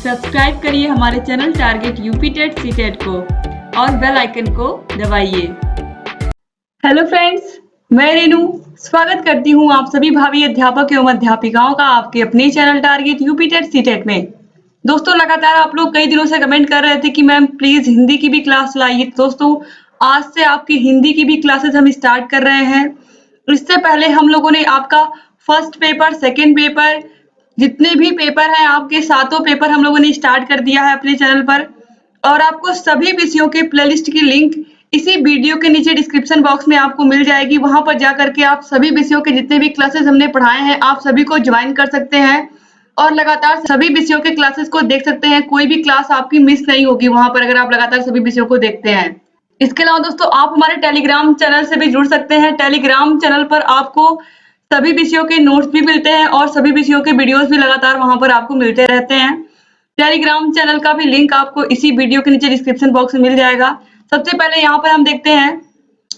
Subscribe करिए हमारे channel target UP TET CTET को और बेल आइकन को दबाइए। हेलो फ्रेंड्स, मैं रेनू स्वागत करती हूँ आप सभी भावी अध्यापक एवं अध्यापिकाओं का आपके अपने channel target UP TET CTET में। दोस्तों, लगातार आप लोग कई दिनों से कमेंट कर रहे थे कि मैम प्लीज हिंदी की भी क्लास लाइए। दोस्तों, आज से आपकी हिंदी की भी क्लासेस हम स्टार्ट कर रहे हैं। इससे पहले हम लोगों ने आपका फर्स्ट पेपर, सेकेंड पेपर, जितने भी पेपर हैं आपके सातों पेपर हम लोगों ने स्टार्ट कर दिया है अपने चैनल पर। और आपको सभी विषयों के प्लेलिस्ट की लिंक इसी वीडियो के नीचे डिस्क्रिप्शन बॉक्स में आपको मिल जाएगी। वहां पर जाकर के आप सभी विषयों के जितने भी क्लासेस हमने पढ़ाए हैं आप सभी को ज्वाइन कर सकते हैं और लगातार सभी विषयों के क्लासेस को देख सकते हैं। कोई भी क्लास आपकी मिस नहीं होगी वहां पर, अगर आप लगातार सभी विषयों को देखते हैं। इसके अलावा दोस्तों, आप हमारे टेलीग्राम चैनल से भी जुड़ सकते हैं। टेलीग्राम चैनल पर आपको सभी विषयों के नोट्स भी मिलते हैं और सभी विषयों के वीडियोस भी लगातार वहां पर आपको मिलते रहते हैं। टेलीग्राम चैनल का भी लिंक आपको इसी वीडियो के नीचे डिस्क्रिप्शन बॉक्स में मिल जाएगा। सबसे पहले यहाँ पर हम देखते हैं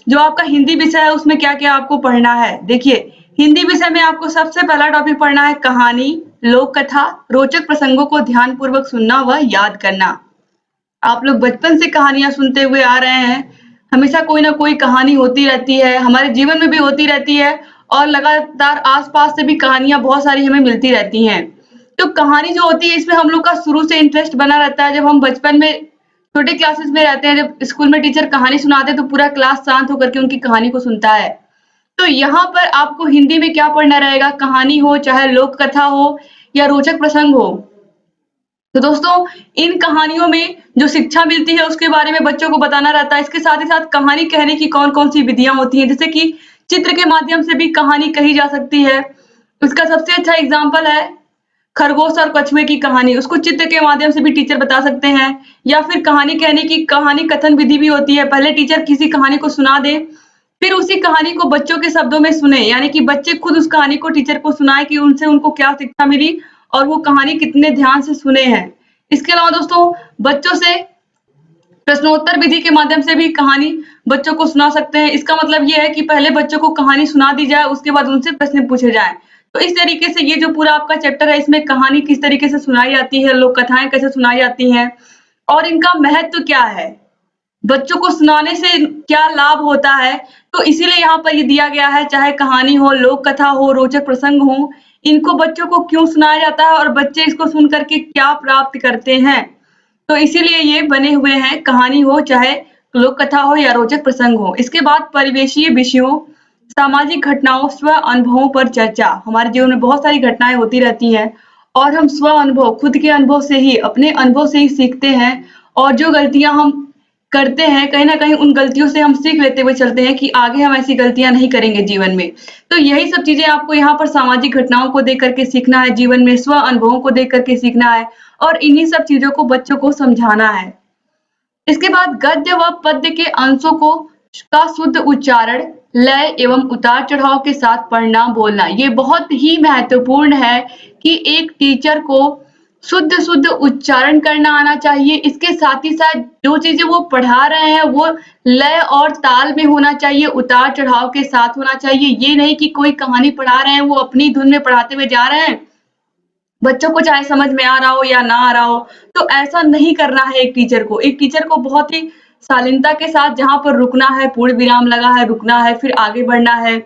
जो आपका हिंदी विषय है उसमें क्या क्या आपको पढ़ना है। देखिए, हिंदी विषय में आपको सबसे पहला टॉपिक पढ़ना है कहानी, लोक कथा, रोचक प्रसंगों को ध्यानपूर्वक सुनना व याद करना। आप लोग बचपन से कहानियां सुनते हुए आ रहे हैं, हमेशा कोई ना कोई कहानी होती रहती है, हमारे जीवन में भी होती रहती है और लगातार आसपास से भी कहानियां बहुत सारी हमें मिलती रहती हैं। तो कहानी जो होती है इसमें हम लोग का शुरू से इंटरेस्ट बना रहता है। जब हम बचपन में छोटे क्लासेस में रहते हैं, जब स्कूल में टीचर कहानी सुनाते हैं तो पूरा क्लास शांत होकर के उनकी कहानी को सुनता है। तो यहाँ पर आपको हिंदी में क्या पढ़ना रहेगा, कहानी हो, चाहे लोक कथा हो या रोचक प्रसंग हो। तो दोस्तों, इन कहानियों में जो शिक्षा मिलती है उसके बारे में बच्चों को बताना रहता है। इसके साथ ही साथ कहानी कहने की कौन कौन सी विधियां होती हैं, जैसे कि चित्र के माध्यम से भी कहानी कही जा सकती है। इसका सबसे अच्छा एग्जाम्पल है खरगोश और कछुए की कहानी। उसको चित्र के माध्यम से भी टीचर बता सकते हैं। या फिर कहानी कहने की कहानी कथन विधि भी होती है। पहले टीचर किसी कहानी को सुना दे, फिर उसी कहानी को बच्चों के शब्दों में सुने, यानी कि बच्चे खुद उस कहानी को टीचर को सुनाए कि उनसे उनको क्या शिक्षा मिली और वो कहानी कितने ध्यान से सुने हैं। इसके अलावा दोस्तों, बच्चों से प्रश्नोत्तर विधि के माध्यम से भी कहानी बच्चों को सुना सकते हैं। इसका मतलब ये है कि पहले बच्चों को कहानी सुना दी जाए, उसके बाद उनसे प्रश्न पूछे जाए। तो इस तरीके से ये जो पूरा आपका चैप्टर है इसमें कहानी किस तरीके से सुनाई जाती है, लोक कथाएं कैसे सुनाई जाती हैं और इनका महत्व क्या है, बच्चों को सुनाने से क्या लाभ होता है। तो इसीलिए यहाँ पर ये दिया गया है, चाहे कहानी हो, लोक कथा हो, रोचक प्रसंग हो, इनको बच्चों को क्यों सुनाया जाता है और बच्चे इसको सुन करके क्या प्राप्त करते हैं। तो इसीलिए ये बने हुए हैं, कहानी हो, चाहे लोक कथा हो या रोचक प्रसंग हो। इसके बाद परिवेशीय विषयों, सामाजिक घटनाओं, स्व अनुभवों पर चर्चा। हमारे जीवन में बहुत सारी घटनाएं होती रहती हैं और हम स्व अनुभव, खुद के अनुभव से ही, अपने अनुभव से ही सीखते हैं और जो गलतियां हम करते हैं कहीं ना कहीं उन गलतियों से हम सीख लेते हुए चलते हैं कि आगे हम ऐसी गलतियां नहीं करेंगे जीवन में। तो यही सब चीजें आपको यहाँ पर सामाजिक घटनाओं को देख करके सीखना है, जीवन में स्व अनुभवों को देख करके सीखना है और इन्हीं सब चीजों को बच्चों को समझाना है। इसके बाद गद्य व पद्य के अंशों को का शुद्ध उच्चारण, लय एवं उतार चढ़ाव के साथ पढ़ना बोलना। ये बहुत ही महत्वपूर्ण है कि एक टीचर को शुद्ध शुद्ध उच्चारण करना आना चाहिए। इसके साथ ही साथ जो चीजें वो पढ़ा रहे हैं वो लय और ताल में होना चाहिए, उतार चढ़ाव के साथ होना चाहिए। ये नहीं कि कोई कहानी पढ़ा रहे हैं वो अपनी धुन में पढ़ाते हुए जा रहे हैं, बच्चों को चाहे समझ में आ रहा हो या ना आ रहा हो। तो ऐसा नहीं करना है एक टीचर को। एक टीचर को बहुत ही शालीनता के साथ जहाँ पर रुकना है, पूर्ण विराम लगा है, रुकना है, फिर आगे बढ़ना है,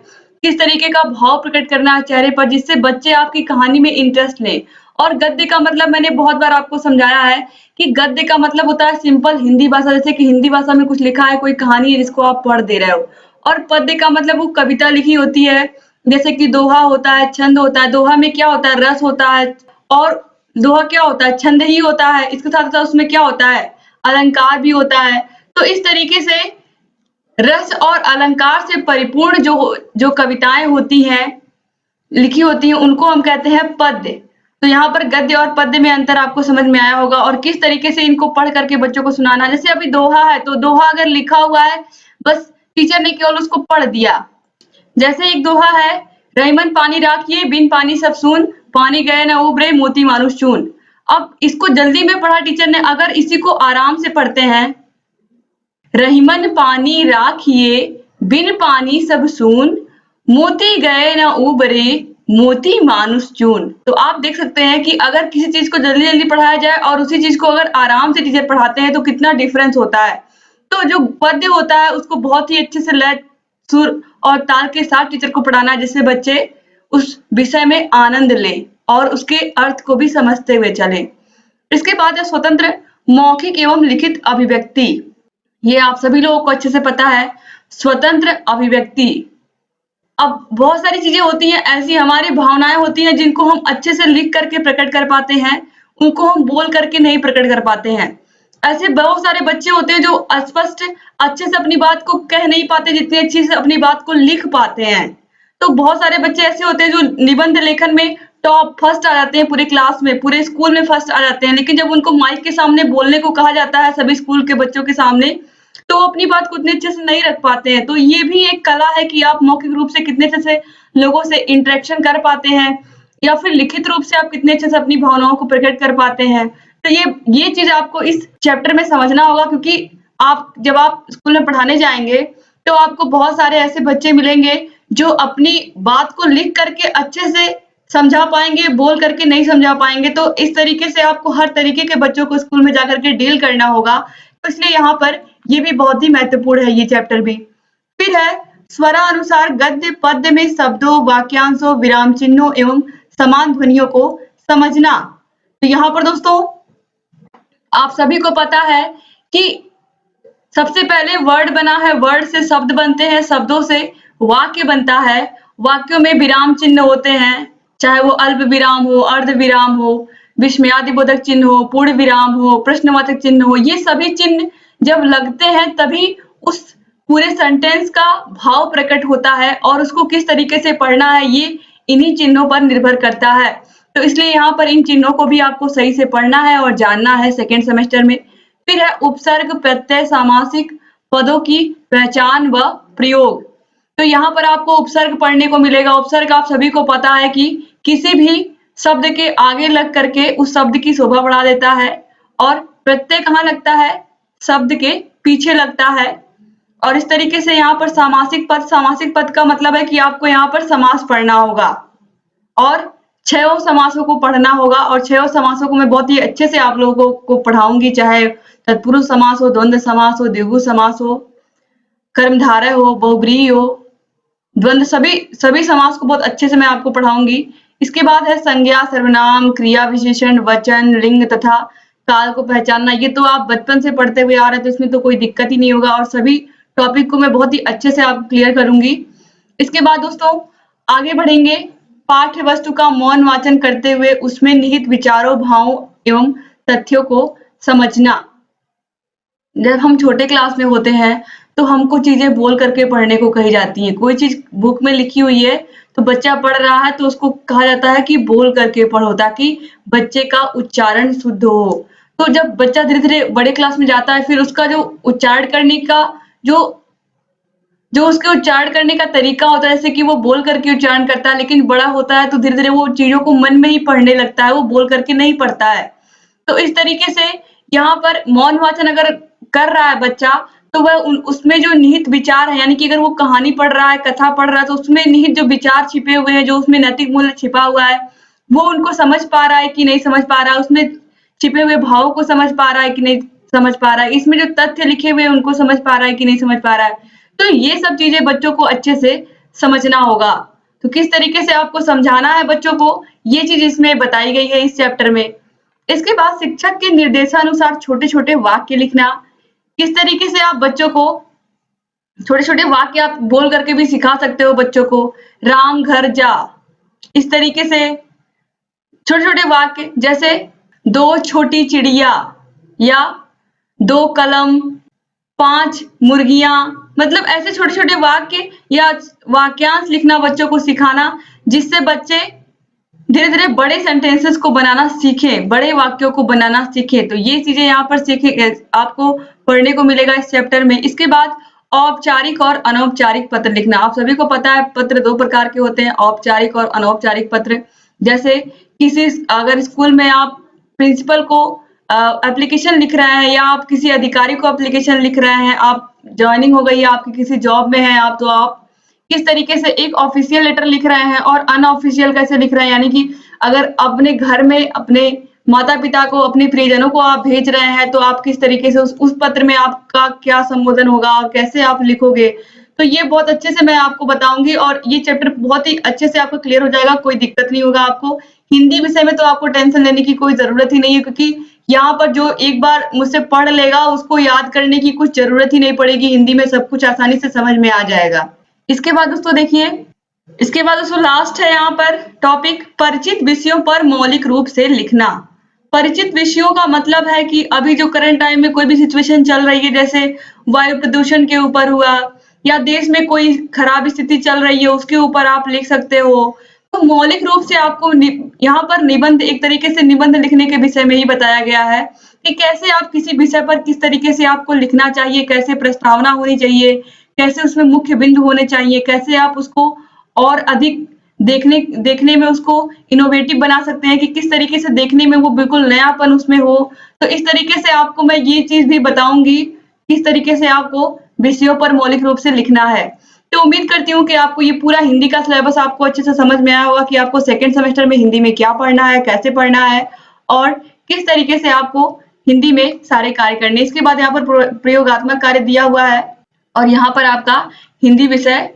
किस तरीके का भाव प्रकट करना है चेहरे पर जिससे बच्चे आपकी कहानी में इंटरेस्ट लें। और गद्य का मतलब मैंने बहुत बार आपको समझाया है कि गद्य का मतलब होता है सिंपल हिंदी भाषा, जैसे कि हिंदी भाषा में कुछ लिखा है, कोई कहानी है जिसको आप पढ़ दे रहे हो। और पद्य का मतलब वो कविता लिखी होती है, जैसे कि दोहा होता है, छंद होता है। दोहा में क्या होता है, रस होता है और दोहा क्या होता है, छंद ही होता है। इसके साथ साथ उसमें क्या होता है, अलंकार भी होता है। तो इस तरीके से रस और अलंकार से परिपूर्ण जो जो कविताएं होती हैं, लिखी होती हैं, उनको हम कहते हैं पद्य। तो यहाँ पर गद्य और पद्य में अंतर आपको समझ में आया होगा और किस तरीके से इनको पढ़ करके बच्चों को सुनाना। जैसे अभी दोहा है तो दोहा अगर लिखा हुआ है, बस टीचर ने केवल उसको पढ़ दिया। जैसे एक दोहा है, रहीमन पानी राखिए बिन पानी सब सून, पानी गए न उबरे मोती मानुष चून। अब इसको जल्दी में पढ़ा टीचर ने, अगर इसी को आराम से पढ़ते हैं, रहीमन पानी राखिए बिन पानी सब सून, मोती गए न उबरे मोती मानुष चून। तो आप देख सकते हैं कि अगर किसी चीज को जल्दी जल्दी पढ़ाया जाए और उसी चीज को अगर आराम से टीचर पढ़ाते हैं तो कितना डिफरेंस होता है। तो जो पद्य होता है उसको बहुत ही अच्छे से लय, सुर और ताल के साथ टीचर को पढ़ाना है, जिससे बच्चे उस विषय में आनंद लें और उसके अर्थ को भी समझते हुए चलें। इसके बाद है स्वतंत्र मौखिक एवं लिखित अभिव्यक्ति। ये आप सभी लोगों को अच्छे से पता है, स्वतंत्र अभिव्यक्ति। अब बहुत सारी चीजें होती हैं, ऐसी हमारी भावनाएं होती हैं जिनको हम अच्छे से लिख करके प्रकट कर पाते हैं, उनको हम बोल करके नहीं प्रकट कर पाते हैं। ऐसे बहुत सारे बच्चे होते हैं जो अस्पष्ट अच्छे से अपनी बात को कह नहीं पाते, जितनी अच्छी से अपनी बात को लिख पाते हैं। तो बहुत सारे बच्चे ऐसे होते हैं जो निबंध लेखन में टॉप फर्स्ट आ जाते हैं, पूरे क्लास में, पूरे स्कूल में फर्स्ट आ जाते हैं, लेकिन जब उनको माइक के सामने बोलने को कहा जाता है सभी स्कूल के बच्चों के सामने, तो वो अपनी बात को उतने अच्छे से नहीं रख पाते हैं। तो ये भी एक कला है कि आप मौखिक रूप से कितने अच्छे से लोगों से इंटरेक्शन कर पाते हैं, या फिर लिखित रूप से आप कितने अच्छे से अपनी भावनाओं को प्रकट कर पाते हैं। तो ये चीज आपको इस चैप्टर में समझना होगा, क्योंकि जब आप स्कूल में पढ़ाने जाएंगे तो आपको बहुत सारे ऐसे बच्चे मिलेंगे जो अपनी बात को लिख करके अच्छे से समझा पाएंगे, बोल करके नहीं समझा पाएंगे। तो इस तरीके से आपको हर तरीके के बच्चों को स्कूल में जाकर के डील करना होगा। तो इसलिए यहाँ पर ये भी बहुत ही महत्वपूर्ण है, ये चैप्टर भी। फिर है स्वरानुसार गद्य पद्य में शब्दों, वाक्यांशों, विराम चिन्हों एवं समान ध्वनियों को समझना। तो यहाँ पर दोस्तों आप सभी को पता है कि सबसे पहले वर्ड बना है, वर्ड से शब्द बनते हैं, शब्दों से वाक्य बनता है, वाक्यों में विराम चिन्ह होते हैं, चाहे वो अल्प विराम हो, अर्ध विराम हो, विस्मयादिबोधक चिन्ह हो, पूर्ण विराम हो, प्रश्नवाचक चिन्ह हो। ये सभी चिन्ह जब लगते हैं तभी उस पूरे सेंटेंस का भाव प्रकट होता है, और उसको किस तरीके से पढ़ना है ये इन्हीं चिन्हों पर निर्भर करता है। तो इसलिए यहाँ पर इन चिन्हों को भी आपको सही से पढ़ना है और जानना है सेकेंड सेमेस्टर में। फिर है उपसर्ग, प्रत्यय, सामासिक पदों की पहचान व प्रयोग। तो यहाँ पर आपको उपसर्ग पढ़ने को मिलेगा। उपसर्ग आप सभी को पता है कि किसी भी शब्द के आगे लग करके उस शब्द की शोभा बढ़ा देता है, और प्रत्यय कहाँ लगता है? शब्द के पीछे लगता है। और इस तरीके से यहाँ पर सामासिक पद, सामासिक पद का मतलब है कि आपको यहाँ पर समास पढ़ना होगा और 6 समासों को पढ़ना होगा, और 6 समासों को मैं बहुत ही अच्छे से आप लोगों को पढ़ाऊंगी, चाहे तत्पुरुष समास हो, द्वंद्व समास हो, द्विगु समास हो, कर्मधारय हो, बहुब्रीहि हो, द्वंद्व, सभी समास को बहुत अच्छे से मैं आपको पढ़ाऊंगी। इसके बाद है संज्ञा, सर्वनाम, क्रिया विशेषण, वचन, लिंग तथा काल को पहचानना। ये तो आप बचपन से पढ़ते हुए आ रहे हैं, तो इसमें तो कोई दिक्कत ही नहीं होगा, और सभी टॉपिक को मैं बहुत ही अच्छे से आपको क्लियर करूंगी। इसके बाद दोस्तों आगे बढ़ेंगे। पाठ्य वस्तु का मौन वाचन करते हुए उसमें निहित विचारों, भावों एवं तथ्यों को समझना। जब हम छोटे क्लास में होते हैं तो हमको चीजें बोल करके पढ़ने को कही जाती हैं। कोई चीज बुक में लिखी हुई है तो बच्चा पढ़ रहा है तो उसको कहा जाता है कि बोल करके पढ़ो, ताकि बच्चे का उच्चारण शुद्ध हो। तो जब बच्चा धीरे धीरे बड़े क्लास में जाता है, फिर उसका जो उच्चारण करने का जो उसके उच्चारण करने का तरीका होता है, जैसे कि वो बोल करके उच्चारण करता है, लेकिन बड़ा होता है तो धीरे धीरे वो चीजों को मन में ही पढ़ने लगता है, वो बोल करके नहीं पढ़ता है। तो इस तरीके से यहाँ पर मौन वाचन अगर कर रहा है बच्चा, तो वह उसमें जो निहित विचार है, यानी कि अगर वो कहानी पढ़ रहा है, कथा पढ़ रहा है, तो उसमें निहित जो विचार छिपे हुए हैं, जो उसमें नैतिक मूल्य छिपा हुआ है, वो उनको समझ पा रहा है कि नहीं समझ पा रहा है, उसमें छिपे हुए भावों को समझ पा रहा है कि नहीं समझ पा रहा है, इसमें जो तथ्य लिखे हुए हैं उनको समझ पा रहा है कि नहीं समझ पा रहा है। तो ये सब चीजें बच्चों को अच्छे से समझना होगा। तो किस तरीके से आपको समझाना है बच्चों को, ये चीज इसमें बताई गई है इस चैप्टर में। इसके बाद शिक्षक के निर्देशानुसार छोटे छोटे वाक्य लिखना। किस तरीके से आप बच्चों को छोटे छोटे वाक्य आप बोल करके भी सिखा सकते हो बच्चों को। राम घर जा, इस तरीके से छोटे छोटे वाक्य, जैसे 2 छोटी चिड़िया, या 2 कलम, 5 मुर्गियां, मतलब ऐसे छोटे छोटे वाक्य या वाक्यांश लिखना बच्चों को सिखाना, जिससे बच्चे धीरे धीरे बड़े सेंटेंसेस को बनाना सीखे, बड़े वाक्यों को बनाना सीखे। तो ये चीजें यहाँ पर सीखे आपको पढ़ने को मिलेगा इस चैप्टर में। इसके बाद औपचारिक और अनौपचारिक पत्र लिखना। आप सभी को पता है पत्र 2 प्रकार के होते हैं, औपचारिक और अनौपचारिक पत्र। जैसे अगर स्कूल में आप प्रिंसिपल को एप्लीकेशन लिख रहे हैं, या आप किसी अधिकारी को एप्लीकेशन लिख रहे हैं, आप ज्वाइनिंग हो गई है, आपकी किसी जॉब में है आप, तो आप किस तरीके से एक ऑफिशियल लेटर लिख रहे हैं और अनऑफिशियल कैसे लिख रहे हैं, यानी कि अगर अपने घर में अपने माता-पिता को, अपने प्रियजनों को आप भेज रहे हैं तो आप किस तरीके से उस पत्र में आपका क्या संबोधन होगा और कैसे आप लिखोगे। तो ये बहुत अच्छे से मैं आपको बताऊँगी और ये चैप्टर बहुत ही अच्छे से आपको क्लियर हो जाएगा, कोई दिक्कत नहीं होगा आपको। हिंदी विषय में तो आपको टेंशन लेने की कोई ज़रूरत ही नहीं है, क्योंकि यहाँ पर जो एक बार मुझसे पढ़ लेगा उसको याद करने की कुछ ज़रूरत ही नहीं पड़ेगी, हिंदी में सब कुछ आसानी से समझ में आ जाएगा। इसके बाद दोस्तों देखिए, इसके बाद दोस्तों लास्ट है यहाँ पर टॉपिक परिचित विषयों पर मौलिक रूप से लिखना। परिचित विषयों का मतलब है कि अभी जो करंट टाइम में कोई भी सिचुएशन चल रही है, जैसे वायु प्रदूषण के ऊपर हुआ या देश में कोई खराब स्थिति चल रही है उसके ऊपर आप लिख सकते हो। तो मौलिक रूप से आपको यहाँ पर निबंध, एक तरीके से निबंध लिखने के विषय में ही बताया गया है कि कैसे आप किसी विषय पर किस तरीके से आपको लिखना चाहिए, कैसे प्रस्तावना होनी चाहिए, कैसे उसमें मुख्य बिंदु होने चाहिए, कैसे आप उसको और अधिक देखने में उसको इनोवेटिव बना सकते हैं कि किस तरीके से देखने में वो बिल्कुल नयापन उसमें हो। तो इस तरीके से आपको मैं ये चीज़ भी बताऊँगी, किस तरीके से आपको विषयों पर मौलिक रूप से लिखना है। तो उम्मीद करती हूँ कि आपको ये पूरा हिंदी का सिलेबस आपको अच्छे से समझ में आया होगा कि आपको सेकंड सेमेस्टर में हिंदी में क्या पढ़ना है, कैसे पढ़ना है और किस तरीके से आपको हिंदी में सारे कार्य करने हैं। इसके बाद यहाँ पर प्रयोगात्मक कार्य दिया हुआ है और यहाँ पर आपका हिंदी विषय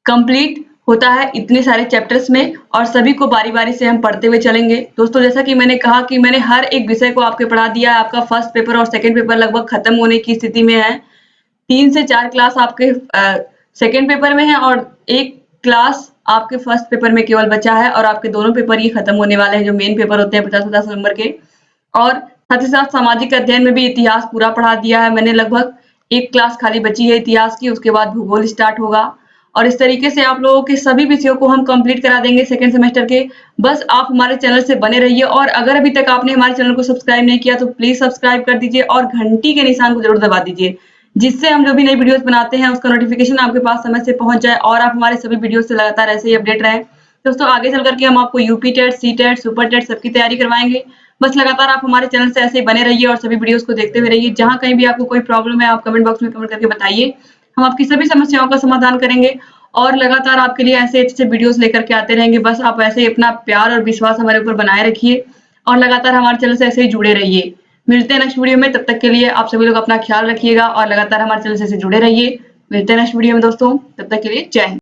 कंप्लीट होता है इतने सारे चैप्टर्स में और सभी को बारी-बारी से हम पढ़ते हुए चलेंगे। दोस्तों जैसा कि मैंने कहा कि मैंने हर एक विषय को आपके पढ़ा दिया है। आपका फर्स्ट पेपर और सेकंड पेपर लगभग खत्म होने की स्थिति में है। 3 से 4 क्लास आपके सेकंड पेपर में है और 1 क्लास आपके फर्स्ट पेपर में केवल बचा है और आपके दोनों पेपर ये खत्म होने वाले हैं, जो मेन पेपर होते हैं 50-50 नंबर के। और साथ ही साथ सामाजिक अध्ययन में भी इतिहास पूरा पढ़ा दिया है मैंने। लगभग 1 क्लास खाली बची है इतिहास की, उसके बाद भूगोल स्टार्ट होगा और इस तरीके से आप लोगों के सभी विषयों को हम कंप्लीट करा देंगे सेकंड सेमेस्टर के। बस आप हमारे चैनल से बने रहिए और अगर अभी तक आपने हमारे चैनल को सब्सक्राइब नहीं किया तो प्लीज सब्सक्राइब कर दीजिए और घंटी के निशान को जरूर दबा दीजिए, जिससे हम जो भी नई वीडियोस बनाते हैं उसका नोटिफिकेशन आपके पास समय से पहुंच जाए और आप हमारे सभी वीडियो से लगातार ऐसे ही अपडेट रहें। दोस्तों आगे चल करके हम आपको UP TET, CTET, super TET सबकी तैयारी करवाएंगे। बस लगातार आप हमारे चैनल से ऐसे ही बने रहिए और सभी वीडियोस को देखते हुए रहिए। जहां कहीं भी आपको कोई प्रॉब्लम है आप कमेंट बॉक्स में कमेंट करके बताइए, हम आपकी सभी समस्याओं का समाधान करेंगे और लगातार आपके लिए ऐसे अच्छे वीडियोस लेकर के आते रहेंगे। बस आप ऐसे ही अपना प्यार और विश्वास हमारे ऊपर बनाए रखिए और लगातार हमारे चैनल से ऐसे ही जुड़े रहिए। मिलते हैं नेक्स्ट वीडियो में, तब तक के लिए आप सभी लोग अपना ख्याल रखिएगा और लगातार हमारे चैनल से जुड़े रहिए। मिलते हैं नेक्स्ट वीडियो में दोस्तों, तब तक के लिए जय हिंद।